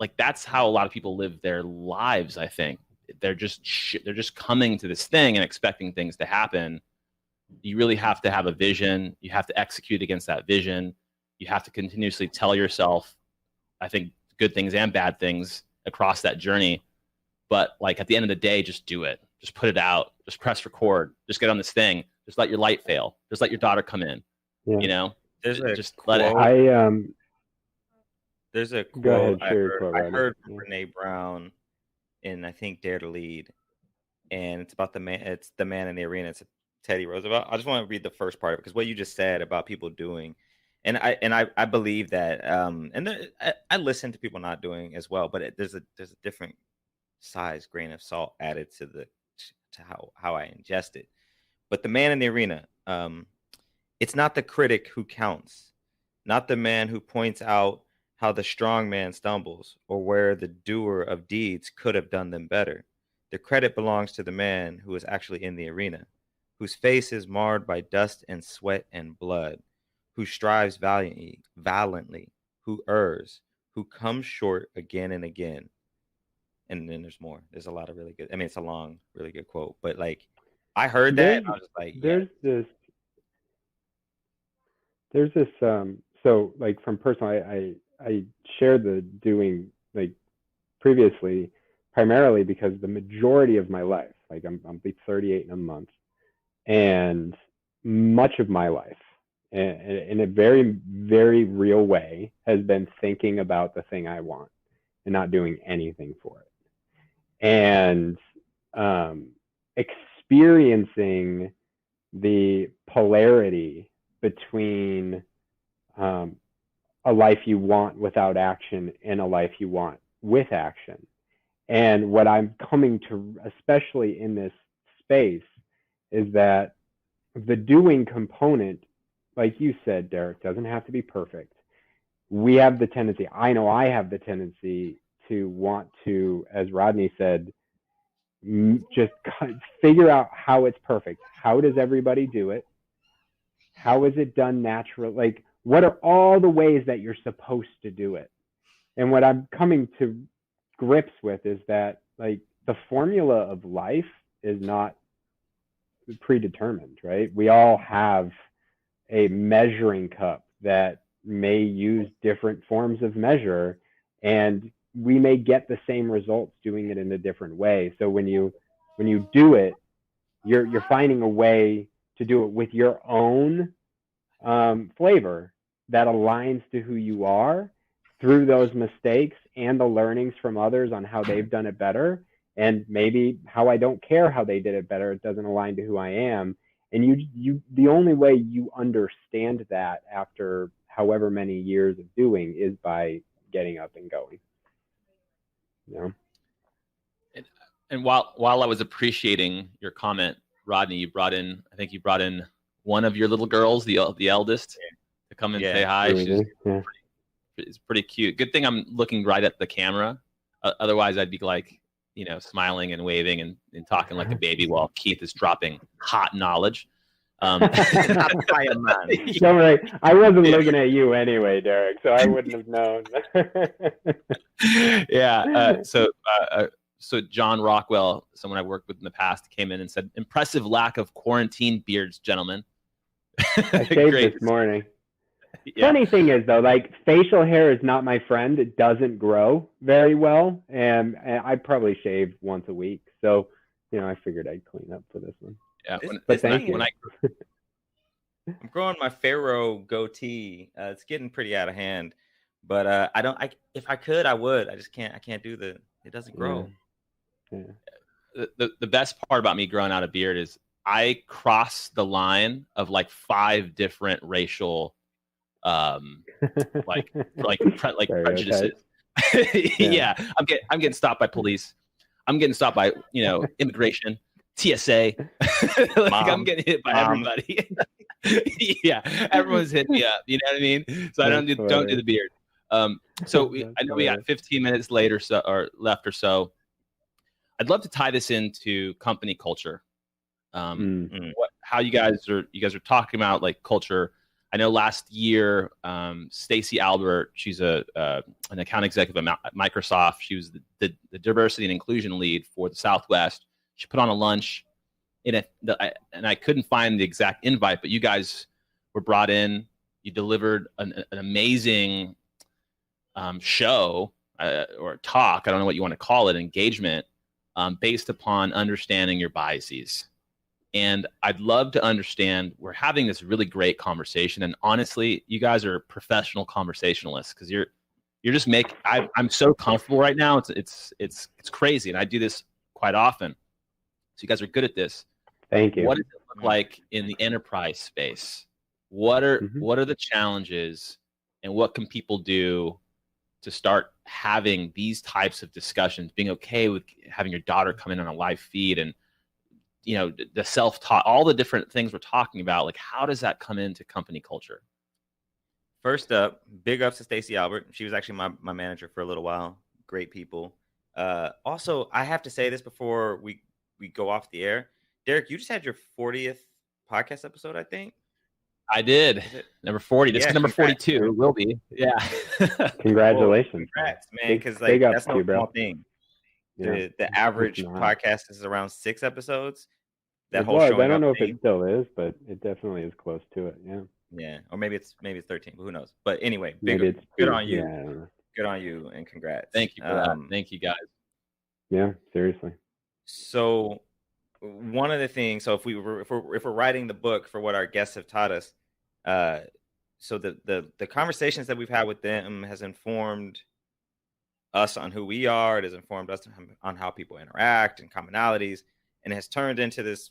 [SPEAKER 3] like, that's how a lot of people live their lives. I think they're just coming to this thing and expecting things to happen. You really have to have a vision. You have to execute against that vision. You have to continuously tell yourself, I think, good things and bad things across that journey. But like, at the end of the day, just do it. Just put it out. Just press record. Just get on this thing. Just let your light fail. Just let your daughter come in. Yeah. You know, just let it.
[SPEAKER 2] There's a quote I heard from Brene Brown in, I think, Dare to Lead, and it's about the man. It's the man in the arena. It's Teddy Roosevelt. I just want to read the first part of it, because what you just said about people doing, and I believe that, I listen to people not doing as well, but there's a different size grain of salt added to how I ingest it. But the man in the arena, it's not the critic who counts, not the man who points out how the strong man stumbles or where the doer of deeds could have done them better. The credit belongs to the man who is actually in the arena, whose face is marred by dust and sweat and blood, who strives valiantly, who errs, who comes short again and again. And then there's more. There's a lot of really good, I mean, it's a long, really good quote, but like, I heard that, and I was just like,
[SPEAKER 4] there's this, so like, from personal, I shared the doing, like, previously, primarily because the majority of my life, like, I'm 38 in a month, and much of my life, in a very, very real way, has been thinking about the thing I want and not doing anything for it. And experiencing the polarity between a life you want without action and a life you want with action. And what I'm coming to, especially in this space, is that the doing component, like you said, Derek, doesn't have to be perfect. We have the tendency, I know I have the tendency to want to, as Rodney said, just figure out how it's perfect. How does everybody do it? How is it done naturally? Like, what are all the ways that you're supposed to do it? And what I'm coming to grips with is that, like, the formula of life is not predetermined, right? We all have a measuring cup that may use different forms of measure, and we may get the same results doing it in a different way. So when you do it, you're finding a way to do it with your own flavor that aligns to who you are through those mistakes and the learnings from others on how they've done it better, and maybe how I don't care how they did it better. It doesn't align to who I am. And you the only way you understand that after however many years of doing is by getting up and going. You know?
[SPEAKER 3] And while I was appreciating your comment, Rodney, I think you brought in one of your little girls, the eldest, to come and say hi. She's It's pretty cute. Good thing I'm looking right at the camera. Otherwise, I'd be like, smiling and waving and talking like a baby while Keith is dropping hot knowledge.
[SPEAKER 4] Don't worry, I wasn't looking at you anyway, Derek, so I wouldn't have known.
[SPEAKER 3] Yeah. So John Rockwell, someone I worked with in the past, came in and said, "Impressive lack of quarantine beards, gentlemen."
[SPEAKER 4] I shaved this morning. Yeah. Funny thing is, though, like, facial hair is not my friend. It doesn't grow very well, and I probably shave once a week. So, I figured I'd clean up for this one.
[SPEAKER 3] Yeah,
[SPEAKER 2] I'm growing my Pharaoh goatee. It's getting pretty out of hand, but if I could, I would. I just can't. I can't do it doesn't grow.
[SPEAKER 3] Yeah. The best part about me growing out a beard is I cross the line of like 5 different racial prejudices. Yeah. I'm getting stopped by police. I'm getting stopped by immigration, TSA. I'm getting hit by everybody. Yeah, everyone's hitting me up. You know what I mean? So I don't do the beard. So I know we got 15 minutes left or so. I'd love to tie this into company culture. How you guys are talking about like culture. I know last year, Stacey Albert, she's an account executive at Microsoft. She was the diversity and inclusion lead for the Southwest. She put on a lunch, and I couldn't find the exact invite, but you guys were brought in. You delivered an amazing show or talk. I don't know what you want to call it, engagement, based upon understanding your biases. And I'd love to understand, we're having this really great conversation. And honestly, you guys are professional conversationalists because you're just I'm so comfortable right now. It's crazy. And I do this quite often. So you guys are good at this.
[SPEAKER 4] Thank you.
[SPEAKER 3] What does it look like in the enterprise space? What are the challenges, and what can people do to start having these types of discussions, being okay with having your daughter come in on a live feed and, the self-taught, all the different things we're talking about, like how does that come into company culture?
[SPEAKER 2] First up, big ups to Stacey Albert. She was actually my manager for a little while. Great people. Also, I have to say this before we go off the air. Derek, you just had your 40th podcast episode, I think.
[SPEAKER 3] I did. Number 40. This is number 42. It will be. Yeah.
[SPEAKER 4] Congratulations.
[SPEAKER 2] Congrats, man. Because that's no small thing. Yeah. The average podcast is around 6 episodes.
[SPEAKER 4] I don't know if it still is, but it definitely is close to it. Yeah.
[SPEAKER 2] Yeah. Or maybe it's 13, but who knows? But anyway, good on you. Yeah. Good on you, and congrats.
[SPEAKER 3] Thank you for that. Thank you, guys.
[SPEAKER 4] Yeah, seriously.
[SPEAKER 2] So one of the things, so if we're writing the book for what our guests have taught us, so the conversations that we've had with them has informed us on who we are. It has informed us on how people interact and commonalities, and it has turned into this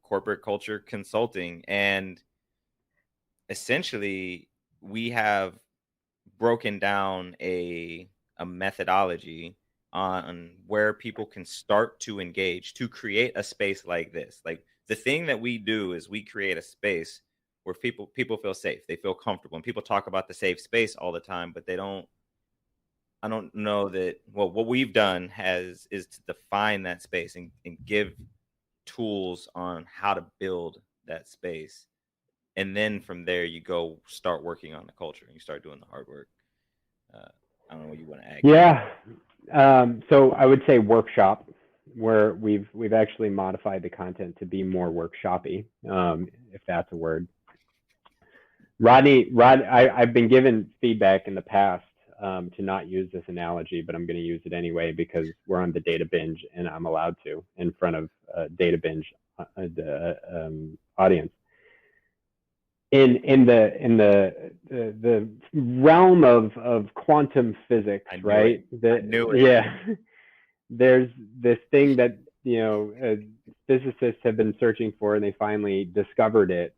[SPEAKER 2] corporate culture consulting. And essentially, we have broken down a methodology on where people can start to engage to create a space like this. Like, the thing that we do is we create a space where people feel safe, they feel comfortable, and people talk about the safe space all the time, but I don't know that, well, what we've done is to define that space and give tools on how to build that space. And then from there, you go start working on the culture and you start doing the hard work. I don't know what you want to add.
[SPEAKER 4] Yeah. So I would say workshop, where we've actually modified the content to be more workshoppy, if that's a word. Rodney, I've been given feedback in the past to not use this analogy, but I'm going to use it anyway because we're on the Data Binge and I'm allowed to in front of Data Binge audience. In the realm of quantum physics, right?
[SPEAKER 2] I knew it.
[SPEAKER 4] Yeah. There's this thing that physicists have been searching for, and they finally discovered it.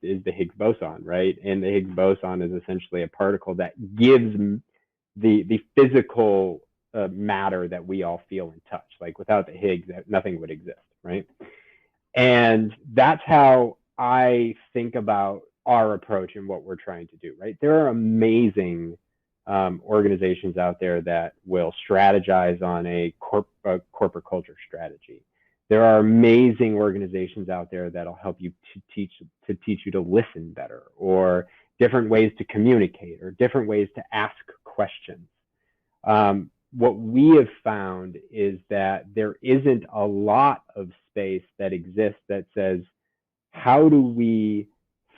[SPEAKER 4] Is the Higgs boson, right? And the Higgs boson is essentially a particle that gives the physical matter that we all feel and touch. Like, without the Higgs, nothing would exist, right? And that's how I think about our approach and what we're trying to do, right? There are amazing organizations out there that will strategize on a corporate culture strategy. There are amazing organizations out there that'll help you to teach you to listen better, or different ways to communicate, or different ways to ask questions. What we have found is that there isn't a lot of space that exists that says, how do we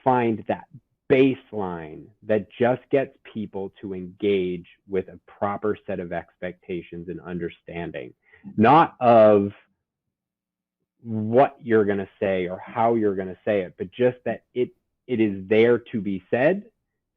[SPEAKER 4] find that baseline that just gets people to engage with a proper set of expectations and understanding, not of what you're going to say or how you're going to say it, but just that it is there to be said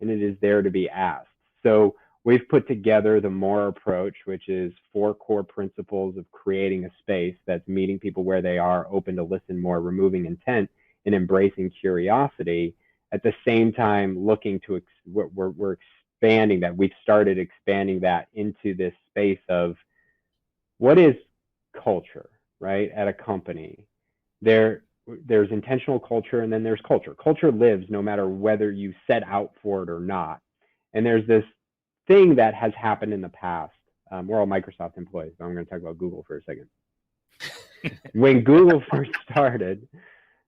[SPEAKER 4] and it is there to be asked. So we've put together the MORE approach, which is 4 core principles of creating a space that's meeting people where they are, open to listen more, removing intent, and embracing curiosity. At the same time, looking to we're expanding that. We've started expanding that into this space of what is culture, right? At a company, there's intentional culture, and then there's culture. Culture lives no matter whether you set out for it or not. And there's this thing that has happened in the past. We're all Microsoft employees, but I'm going to talk about Google for a second. When Google first started,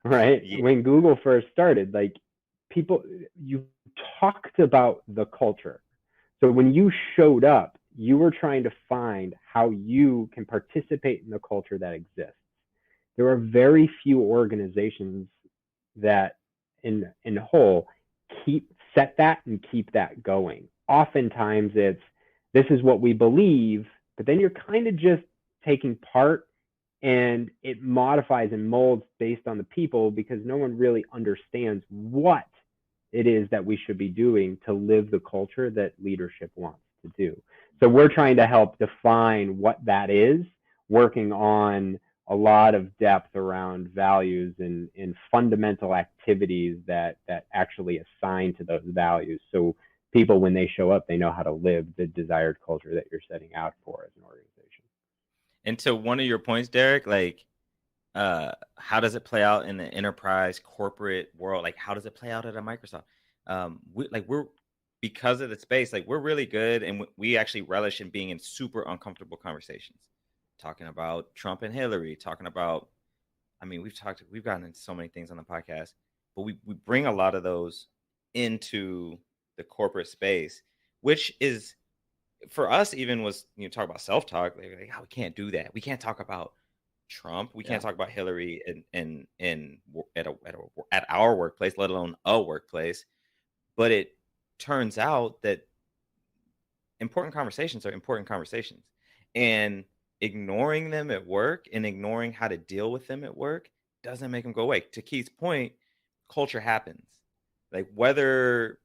[SPEAKER 4] right? Yeah. When Google first started, like, people, you talked about the culture. So when you showed up, you were trying to find how you can participate in the culture that exists. There are very few organizations that in whole set that and keep that going. Oftentimes it's, this is what we believe, but then you're kind of just taking part, and it modifies and molds based on the people, because no one really understands what it is that we should be doing to live the culture that leadership wants to do. So we're trying to help define what that is, working on a lot of depth around values and fundamental activities that actually assign to those values. So people, when they show up, they know how to live the desired culture that you're setting out for as an organization.
[SPEAKER 2] And to one of your points, Derek, like, how does it play out in the enterprise corporate world? Like, how does it play out at a Microsoft? We're because of the space, like, we're really good, and we actually relish in being in super uncomfortable conversations, talking about Trump and Hillary, talking about, I mean, we've gotten into so many things on the podcast, but we bring a lot of those into the corporate space, which is, for us, even was, talk about self-talk, like, oh, we can't do that. We can't talk about Trump. We can't talk about Hillary at our workplace, let alone a workplace. But it turns out that important conversations are important conversations, and ignoring them at work and ignoring how to deal with them at work doesn't make them go away. To Keith's point, culture happens. Like, whether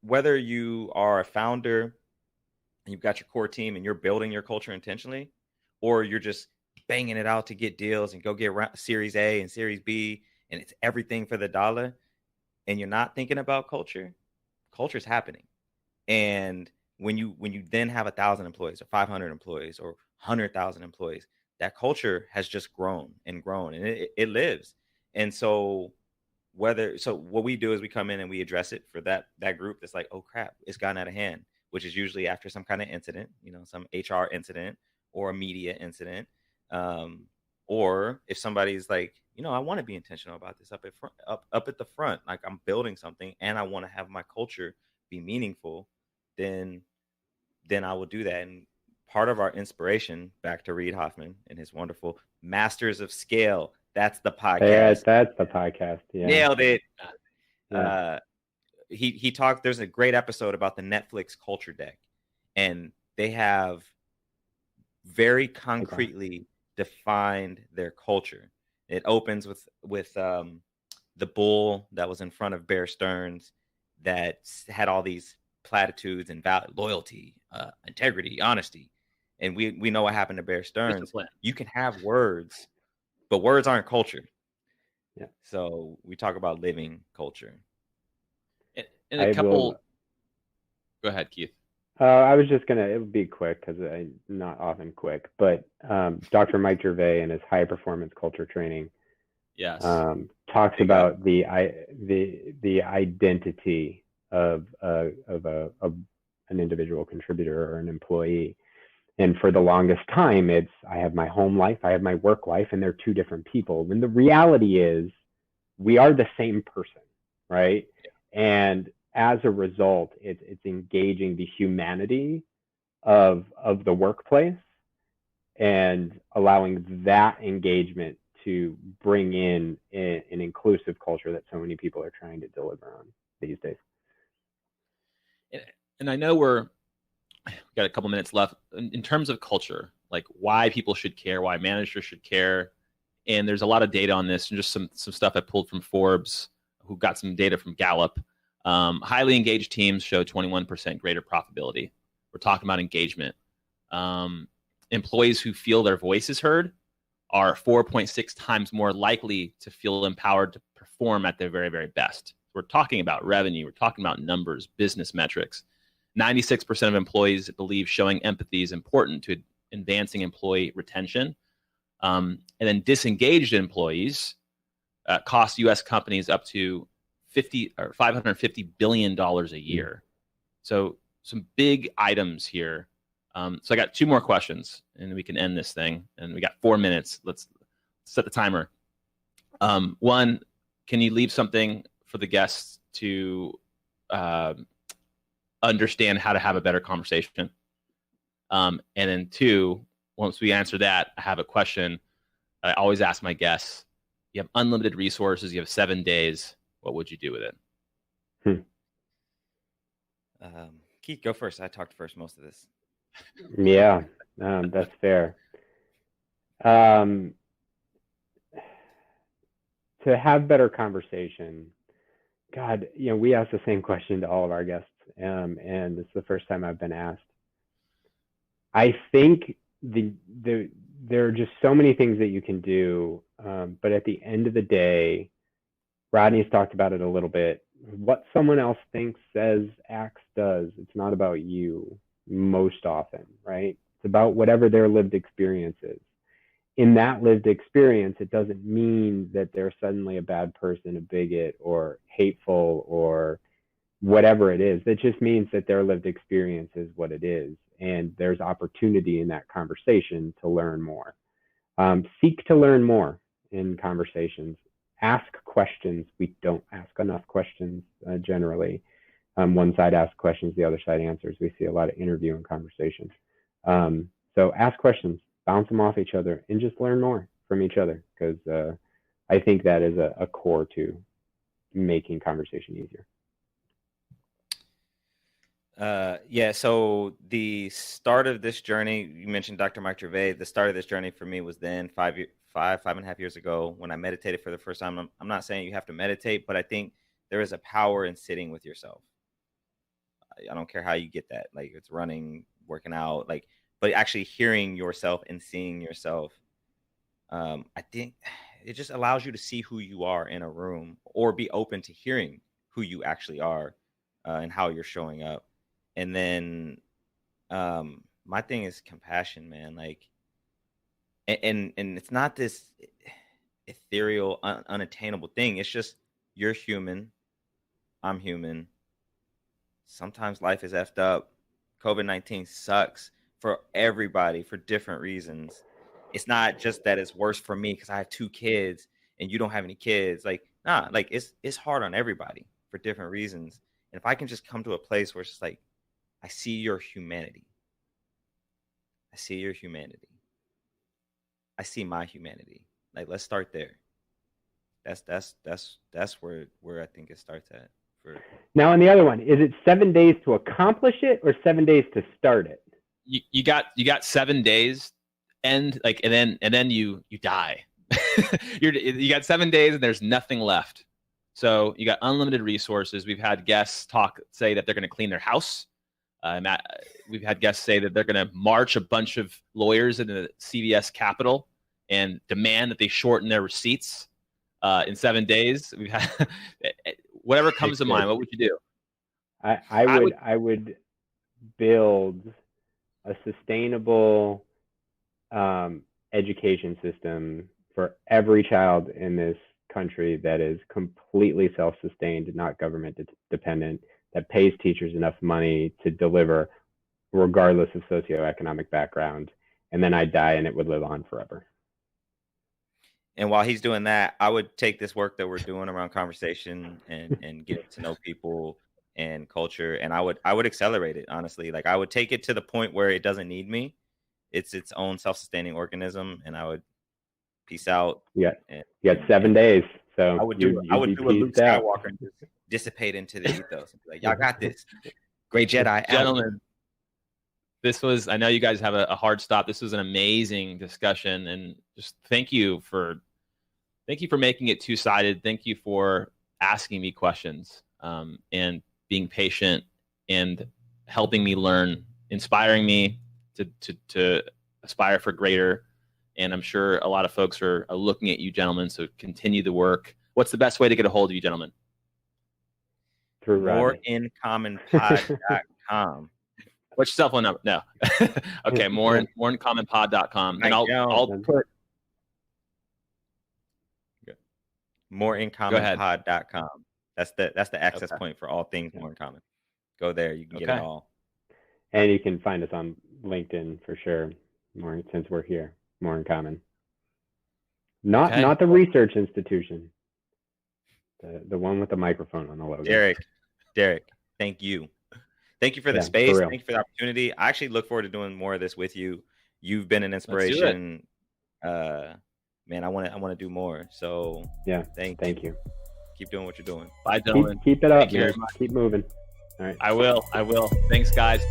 [SPEAKER 2] you are a founder and you've got your core team and you're building your culture intentionally, or you're just banging it out to get deals and go get Series A and Series B, and it's everything for the dollar, and you're not thinking about culture's happening. And when you then have 1,000 employees or 500 employees or 100,000 employees, that culture has just grown, and it lives. And so what we do is we come in and we address it for that group that's like, oh crap, it's gotten out of hand, which is usually after some kind of incident, some HR incident or a media incident. Or if somebody's like, I want to be intentional about this up at the front, like, I'm building something and I want to have my culture be meaningful, then I will do that. And part of our inspiration, back to Reid Hoffman and his wonderful Masters of Scale, that's the podcast.
[SPEAKER 4] Yeah, that's the podcast. Yeah.
[SPEAKER 2] Nailed it.
[SPEAKER 4] Yeah.
[SPEAKER 2] He talked, there's a great episode about the Netflix culture deck, and they have very concretely defined their culture. It opens with the bull that was in front of Bear Stearns that had all these platitudes and loyalty, integrity, honesty. And we know what happened to Bear Stearns.
[SPEAKER 3] Discipline.
[SPEAKER 2] You can have words, but words aren't culture.
[SPEAKER 4] Yeah.
[SPEAKER 2] So we talk about living culture.
[SPEAKER 3] And go ahead, Keith.
[SPEAKER 4] I was just it would be quick, because I'm not often quick, but Dr. Mike Gervais and his high performance culture training
[SPEAKER 3] Yes.
[SPEAKER 4] Talks about the identity of an individual contributor or an employee. And for the longest time, it's I have my home life, I have my work life, and they're two different people. When the reality is we are the same person, right? And as a result, it's engaging the humanity of the workplace and allowing that engagement to bring in an inclusive culture that so many people are trying to deliver on these days.
[SPEAKER 3] And I know we've got a couple minutes left in terms of culture, like why people should care, why managers should care. And there's a lot of data on this, and just some stuff I pulled from Forbes, who got some data from Gallup. Highly engaged teams show 21% greater profitability. We're talking about engagement. Employees who feel their voice is heard are 4.6 times more likely to feel empowered to perform at their very, very best. We're talking about revenue. We're talking about numbers, business metrics. 96% of employees believe showing empathy is important to advancing employee retention. And then disengaged employees cost U.S. companies up to $550 billion a year. So some big items here. So I got two more questions, and we can end this thing. And we got 4 minutes. Let's set the timer. One, can you leave something for the guests to understand how to have a better conversation? And then two, once we answer that, I have a question I always ask my guests. You have unlimited resources. You have 7 days. What would you do with it?
[SPEAKER 2] Keith, go first. I talked first most of this.
[SPEAKER 4] Yeah, that's fair. To have better conversation, God, we ask the same question to all of our guests, and it's the first time I've been asked. I think there are just so many things that you can do, but at the end of the day, Rodney's talked about it a little bit. What someone else thinks, says, acts, does, it's not about you most often, right? It's about whatever their lived experience is. In that lived experience, it doesn't mean that they're suddenly a bad person, a bigot, or hateful, or whatever it is. It just means that their lived experience is what it is. And there's opportunity in that conversation to learn more. Seek to learn more in conversations. Ask questions. We don't ask enough questions generally. One side asks questions, the other side answers. We see a lot of interview and conversation. So ask questions, bounce them off each other, and just learn more from each other, because I think that is a core to making conversation easier.
[SPEAKER 2] So the start of this journey, you mentioned Dr. Mike Gervais. The start of this journey for me was then 5.5 years ago when I meditated for the first time. I'm not saying you have to meditate, but I think there is a power in sitting with yourself. I don't care how you get that, like it's running, working out, but actually hearing yourself and seeing yourself. I think it just allows you to see who you are in a room, or be open to hearing who you actually are and how you're showing up. And then my thing is compassion, man. And it's not this ethereal, unattainable thing. It's just, you're human. I'm human. Sometimes life is effed up. COVID-19 sucks for everybody for different reasons. It's not just that it's worse for me because I have 2 kids and you don't have any kids. It's hard on everybody for different reasons. And if I can just come to a place where it's just I see your humanity. I see your humanity. I see my humanity. Let's start there. That's where I think it starts at.
[SPEAKER 4] Now, on the other one, is it 7 days to accomplish it or 7 days to start it?
[SPEAKER 3] You got 7 days, and then you die. You got 7 days and there's nothing left. So you got unlimited resources. We've had guests say that they're going to clean their house. We've had guests say that they're going to march a bunch of lawyers into the CVS Capitol and demand that they shorten their receipts in 7 days. We've had whatever comes to mind. What would you do?
[SPEAKER 4] I would build a sustainable education system for every child in this country that is completely self-sustained, not government dependent, that pays teachers enough money to deliver regardless of socioeconomic background. And then I'd die and it would live on forever.
[SPEAKER 2] And while he's doing that, I would take this work that we're doing around conversation and get to know people and culture, and I would accelerate it, honestly. Like, I would take it to the point where it doesn't need me. It's its own self-sustaining organism, and I would peace out.
[SPEAKER 4] Yeah, you got 7 days. So
[SPEAKER 2] I would do a Luke Skywalker and just dissipate into the ethos and be like, y'all got this. Great Jedi.
[SPEAKER 3] Gentlemen, this was, I know you guys have a hard stop. This was an amazing discussion, and just thank you for making it two-sided. Thank you for asking me questions and being patient and helping me learn, inspiring me to aspire for greater. And I'm sure a lot of folks are looking at you, gentlemen, so continue the work. What's the best way to get a hold of you, gentlemen?
[SPEAKER 4] Through
[SPEAKER 3] moreincommonpod.com. What's your cell phone number? No. Okay, moreincommonpod.com. And I'll put
[SPEAKER 2] moreincommonpod.com. That's the access point for all things More in Common. Go there, you can get it all.
[SPEAKER 4] And you can find us on LinkedIn for sure. Since we're here, More in Common. Not the research institution. The one with the microphone on the logo.
[SPEAKER 2] Derek, thank you. Thank you for the space. Thank you for the opportunity. I actually look forward to doing more of this with you. You've been an inspiration. Man, I want to do more. So
[SPEAKER 4] yeah,
[SPEAKER 2] thank you. Keep doing what you're doing.
[SPEAKER 3] Bye, gentlemen.
[SPEAKER 4] Keep it up, man. Keep moving. All right.
[SPEAKER 3] I will. Thanks, guys.